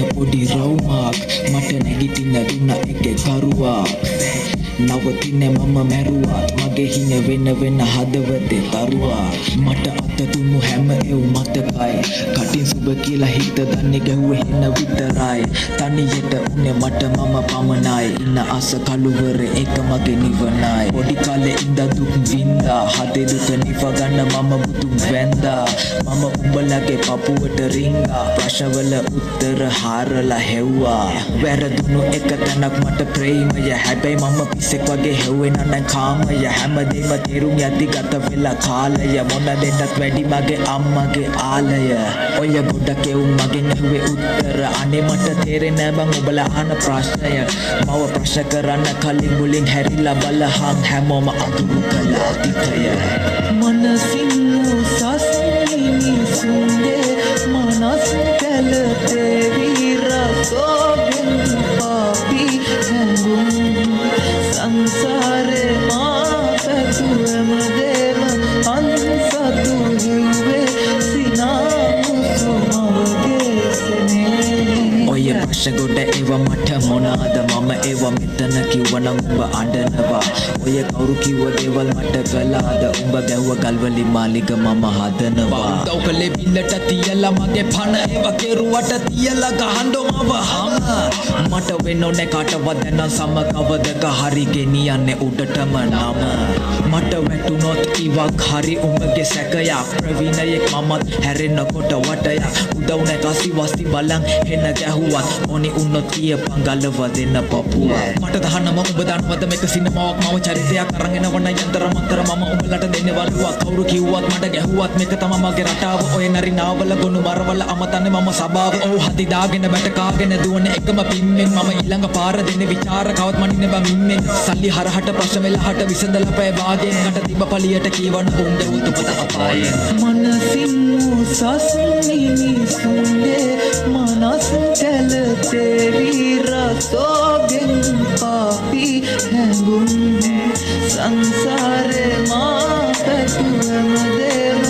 පොඩි රවුමක් මට නැගිටින්න දුන්න එකේ කරුවා නවතින්නේ මම මැරුවා මගේ හින වෙන හදවතේ තරුවා මට අත දුන්නු හැම එව් මතකයි කටින් සුබ කියලා හිත දන්නේ ගැහුවේ හින විතරයි තනියට උනේ මට මම පමණයි ඉන්න අස කළුවර එක මගේ නිවනයි පොඩි කාලේ ඉඳ දුක් වින්දා හදේ දුක නිව ගන්න මම බුදුන් වැන්දා මම උඹලගේ පපුවට රිංගා ප්‍රශ්නවල උත්තර හාරලා හෙව්වා වැරදුණු එක තැනක් මට ප්‍රේමය හැබැයි මම පිස්සෙක් වගේ හෙව්වේ නෑ කාමය හැමදේම තේරුම් යති ගත වෙලා කාලය මොන දෙන්නත් වැඩි මගේ අම්මගේ ආලය ඔය ගොඩක් එවුන් මගෙන් ඇහුවේ උත්තර අනේ මට තේරෙන්නේ නෑ බං ඔබලා අහන ප්‍රශ්නය මව ප්‍රශ්න කරන්න කලින් මුලින් හැරිලා බලහන් හැමෝම අතුරු කළ අතීතය මනසින් උසස්නි සුන්දේ මනස් කැලතේ විරසෝගෙන් පාපි හැඟුම් සංසාරේ මා පැතුම දේව අන්සතු හිවේ සිනාමුසුමවගේ සනේ ඔය ප්‍රශ්න ගොඩ ඒව මට මොනාද මම ඒව මෙතන කිව්වනම් උඹ අඬනවා ඔය කවුරු කිව්ව දේවල් මට කළාද උඹ ගැව්ව ගල්වලි මාලිග මම හදනවා උදව් කළේ බිල්ලට තියලා මගේ පණ ඒව කෙරුවට තියලා ගහන්න මව හම මට වෙන්නෝනේ කාටවත් දැන සම කවදක හරි ගෙනියන්නේ උඩටම නම මට වැටුනොත් ඉවක් හරි උඹගේ සැකයක් ප්‍රවීණයෙක් මමත් හැරෙනකොට වටයක් උදව් නැකසි වස්ති බලන් හෙන ගැහුවත් ඕනි උන්නොත් කියපන් ගලව දෙන්න පපුව මට දහන්නම උඹ දන්නවද මේක සිනමාවක් මම චරිතයක් අරන් එනවන යන්තර මන්තර මම උඹලට දෙන්නේ වරුවක් කවුරු කිව්වත් මට ගැහුවත් මේක තමයි මගේ රටාව ඔය නරි නාවල ගොනු මරවල අමතන්නේ මම සබාව ඔව් හති දාගෙන වැට කාගෙන දුවන එකම පිම්මෙන් මම ඊළඟ පාර දෙන්නේ විචාර කවත් මනින්න බෑ මිම්මෙන් සල්ලි හරහට ප්‍රශ්න වෙලහට විසඳලා පය වාගෙන් කට තිබ්බ පලියට කියවන උඹ උතුපත අපායෙන් මනසින් උසස්නි සුන්දේ මනස් කැලතේ විරසෝගෙන් පාපි හැඟුම් සංසාරේ මා පැතුම දේව